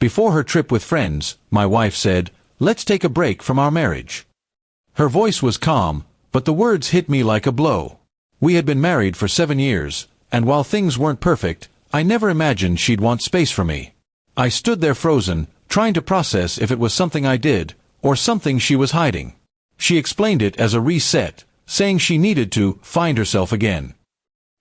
Before her trip with friends, my wife said, "Let's take a break from our marriage." Her voice was calm, but the words hit me like a blow. We had been married for 7 years, and while things weren't perfect, I never imagined she'd want space from me. I stood there frozen, trying to process if it was something I did, or something she was hiding. She explained it as a reset, saying she needed to find herself again.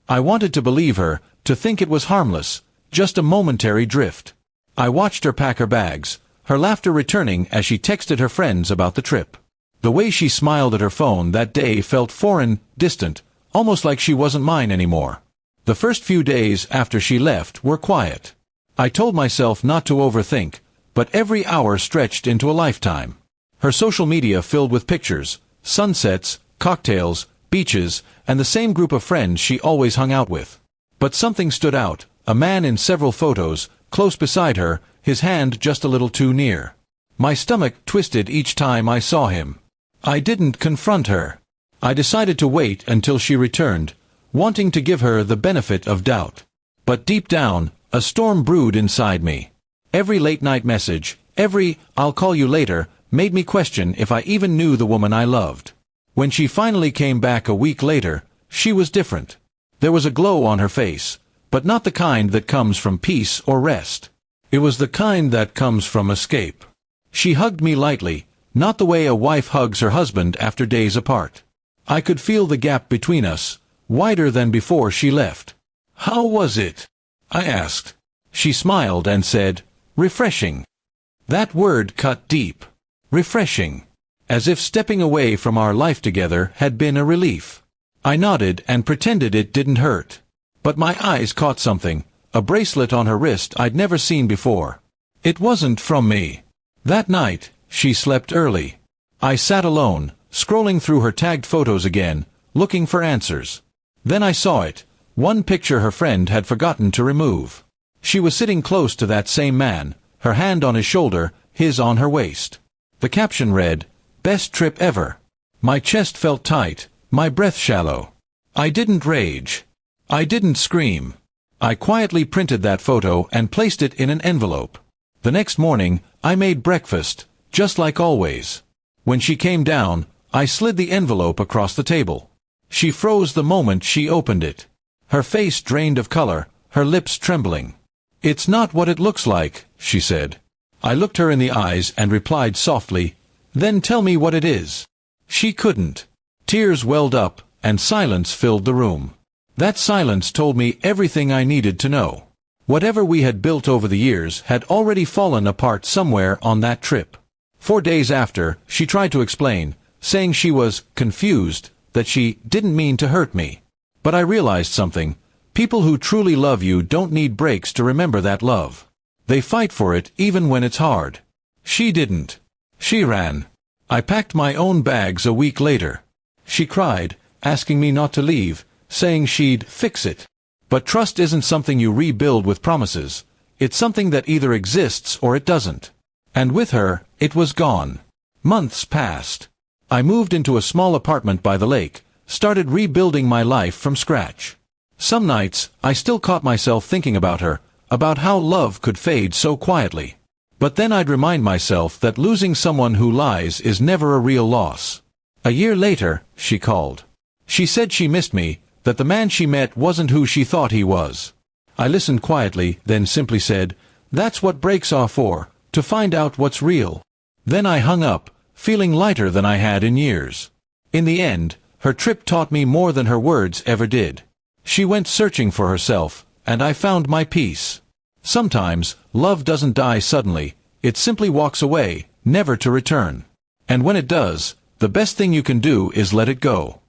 I wanted to believe her, to think it was harmless, just a momentary drift. I watched her pack her bags, her laughter returning as she texted her friends about the trip. The way she smiled at her phone that day felt foreign, distant, almost like she wasn't mine anymore. The first few days after she left were quiet. I told myself not to overthink, but every hour stretched into a lifetime. Her social media filled with pictures, sunsets, cocktails, beaches, and the same group of friends she always hung out with. But something stood out, a man in several photos, close beside her, his hand just a little too near. My stomach twisted each time I saw him. I didn't confront her. I decided to wait until she returned, wanting to give her the benefit of doubt. But deep down, a storm brewed inside me. Every late-night message, every "I'll call you later," made me question if I even knew the woman I loved. When she finally came back a week later, she was different. There was a glow on her face, but not the kind that comes from peace or rest. It was the kind that comes from escape. She hugged me lightly, not the way a wife hugs her husband after days apart. I could feel the gap between us, wider than before she left. "How was it?" I asked. She smiled and said, "Refreshing." That word cut deep. Refreshing. As if stepping away from our life together had been a relief. I nodded and pretended it didn't hurt. But my eyes caught something, a bracelet on her wrist I'd never seen before. It wasn't from me. That night, she slept early. I sat alone, scrolling through her tagged photos again, looking for answers. Then I saw it, one picture her friend had forgotten to remove. She was sitting close to that same man, her hand on his shoulder, his on her waist. The caption read, "Best trip ever." My chest felt tight, my breath shallow. I didn't rage. I didn't scream. I quietly printed that photo and placed it in an envelope. The next morning, I made breakfast, just like always. When she came down, I slid the envelope across the table. She froze the moment she opened it. Her face drained of color, her lips trembling. "It's not what it looks like," she said. I looked her in the eyes and replied softly, "Then tell me what it is." She couldn't. Tears welled up, and silence filled the room. That silence told me everything I needed to know. Whatever we had built over the years had already fallen apart somewhere on that trip. 4 days after, she tried to explain, saying she was confused, that she didn't mean to hurt me. But I realized something. People who truly love you don't need breaks to remember that love. They fight for it even when it's hard. She didn't. She ran. I packed my own bags a week later. She cried, asking me not to leave, saying she'd fix it. But trust isn't something you rebuild with promises. It's something that either exists or it doesn't. And with her, it was gone. Months passed. I moved into a small apartment by the lake, started rebuilding my life from scratch. Some nights, I still caught myself thinking about her, about how love could fade so quietly. But then I'd remind myself that losing someone who lies is never a real loss. A year later, she called. She said she missed me, that the man she met wasn't who she thought he was. I listened quietly, then simply said, "That's what breaks are for, to find out what's real." Then I hung up, feeling lighter than I had in years. In the end, her trip taught me more than her words ever did. She went searching for herself, and I found my peace. Sometimes, love doesn't die suddenly, it simply walks away, never to return. And when it does, the best thing you can do is let it go.